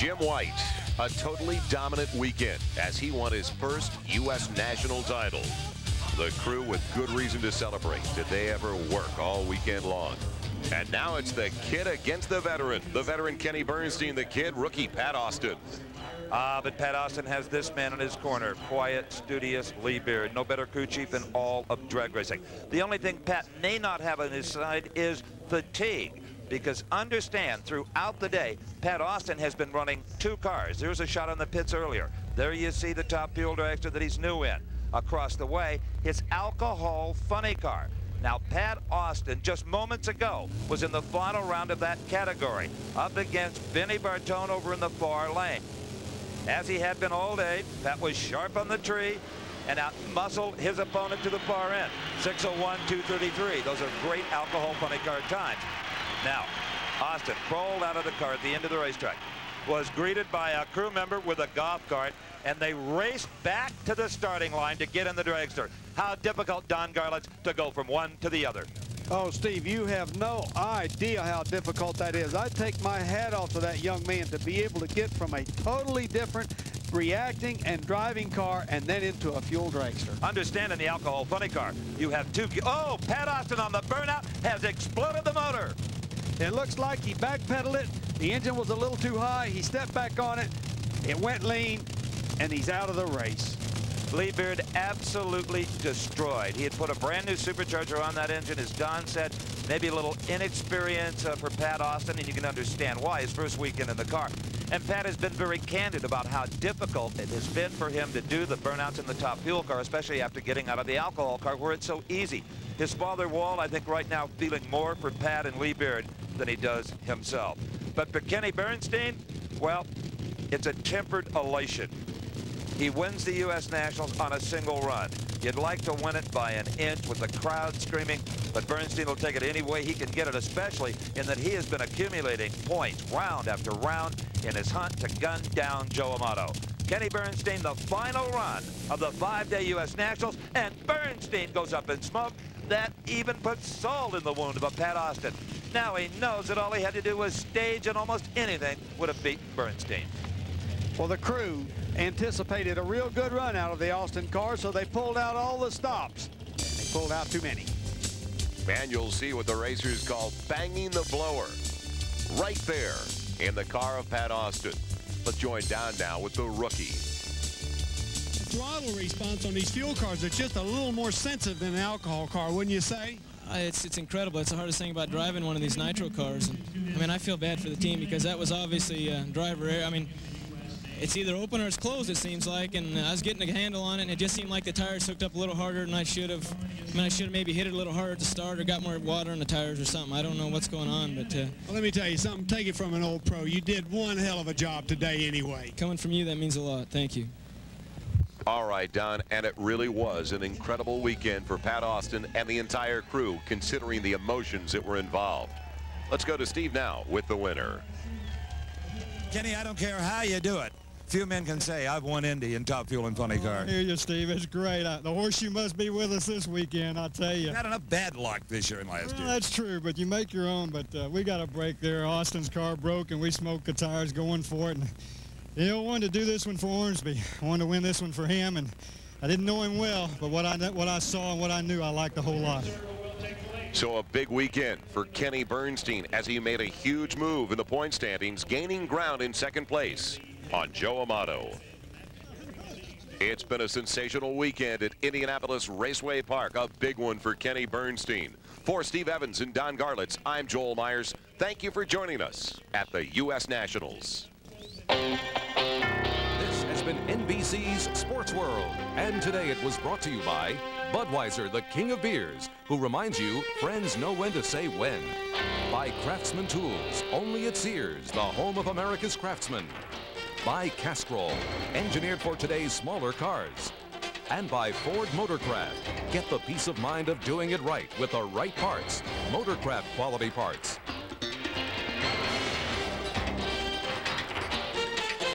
Jim White, a totally dominant weekend as he won his first U.S. national title. The crew with good reason to celebrate. Did they ever work all weekend long? And now it's the kid against the veteran Kenny Bernstein, the kid, rookie Pat Austin. But Pat Austin has this man in his corner, quiet, studious Lee Beard, no better crew chief in all of drag racing. The only thing Pat may not have on his side is fatigue, because understand, throughout the day, Pat Austin has been running 2 cars. There's a shot on the pits earlier. There you see the top fuel dragster that he's new in. Across the way, his alcohol funny car. Now, Pat Austin, just moments ago, was in the final round of that category, up against Vinnie Bartone over in the far lane. As he had been all day, Pat was sharp on the tree and out-muscled his opponent to the far end. 6:01.233. Those are great alcohol funny car times. Now, Austin crawled out of the car at the end of the racetrack, was greeted by a crew member with a golf cart, and they raced back to the starting line to get in the dragster. How difficult, Don Garlits, to go from one to the other. Oh, Steve, you have no idea how difficult that is. I take my hat off to that young man to be able to get from a totally different reacting and driving car and then into a fuel dragster. Understand, in the alcohol funny car, you have 2. Oh, Pat Austin on the burnout has exploded the motor. It looks like he backpedaled it. The engine was a little too high. He stepped back on it. It went lean, and he's out of the race. Lee Beard absolutely destroyed. He had put a brand new supercharger on that engine, as Don said. Maybe a little inexperience for Pat Austin, and you can understand why. His first weekend in the car. And Pat has been very candid about how difficult it has been for him to do the burnouts in the top fuel car, especially after getting out of the alcohol car where it's so easy. His father, Walt, I think right now feeling more for Pat and Lee Beard than he does himself. But for Kenny Bernstein, well, it's a tempered elation. He wins the U.S. Nationals on a single run. You'd like to win it by an inch with the crowd screaming, but Bernstein will take it any way he can get it, especially in that he has been accumulating points round after round in his hunt to gun down Joe Amato. Kenny Bernstein, the final run of the 5-day U.S. Nationals, and Bernstein goes up in smoke. That even puts salt in the wound of a Pat Austin. Now he knows that all he had to do was stage, and almost anything would have beaten Bernstein. Well, the crew anticipated a real good run out of the Austin car, so they pulled out all the stops. They pulled out too many. And you'll see what the racers call banging the blower right there in the car of Pat Austin. Let's join Don now with the rookie. The throttle response on these fuel cars is just a little more sensitive than an alcohol car, wouldn't you say? It's incredible. It's the hardest thing about driving one of these nitro cars. And, I mean, I feel bad for the team because that was obviously driver error. I mean, it's either open or it's closed, it seems like, and I was getting a handle on it, and it just seemed like the tires hooked up a little harder than I should have. I mean, I should have maybe hit it a little harder to start or got more water in the tires or something. I don't know what's going on, but... Well, let me tell you something. Take it from an old pro. You did one hell of a job today anyway. Coming from you, that means a lot. Thank you. All right, Don, and it really was an incredible weekend for Pat Austin and the entire crew, considering the emotions that were involved. Let's go to Steve now with the winner. Kenny, I don't care how you do it. Few men can say I've won Indy in top fuel and funny car. I hear you, Steve. It's great. The horseshoe must be with us this weekend, I tell you. Not enough bad luck this year and last year. That's true, but you make your own. But we got a break there. Austin's car broke, and we smoked the tires going for it. And, you know, I wanted to do this one for Ormsby. I wanted to win this one for him, and I didn't know him well, but what I saw and what I knew, I liked a whole lot. So a big weekend for Kenny Bernstein as he made a huge move in the point standings, gaining ground in second place on Joe Amato. It's been a sensational weekend at Indianapolis Raceway Park, a big one for Kenny Bernstein. For Steve Evans and Don Garlits, I'm Joel Myers. Thank you for joining us at the U.S. Nationals. This has been NBC's Sports World, and today it was brought to you by Budweiser, the king of beers, who reminds you friends know when to say when. By Craftsman Tools, only at Sears, the home of America's craftsmen. By Castrol, engineered for today's smaller cars. And by Ford Motorcraft. Get the peace of mind of doing it right with the right parts. Motorcraft quality parts.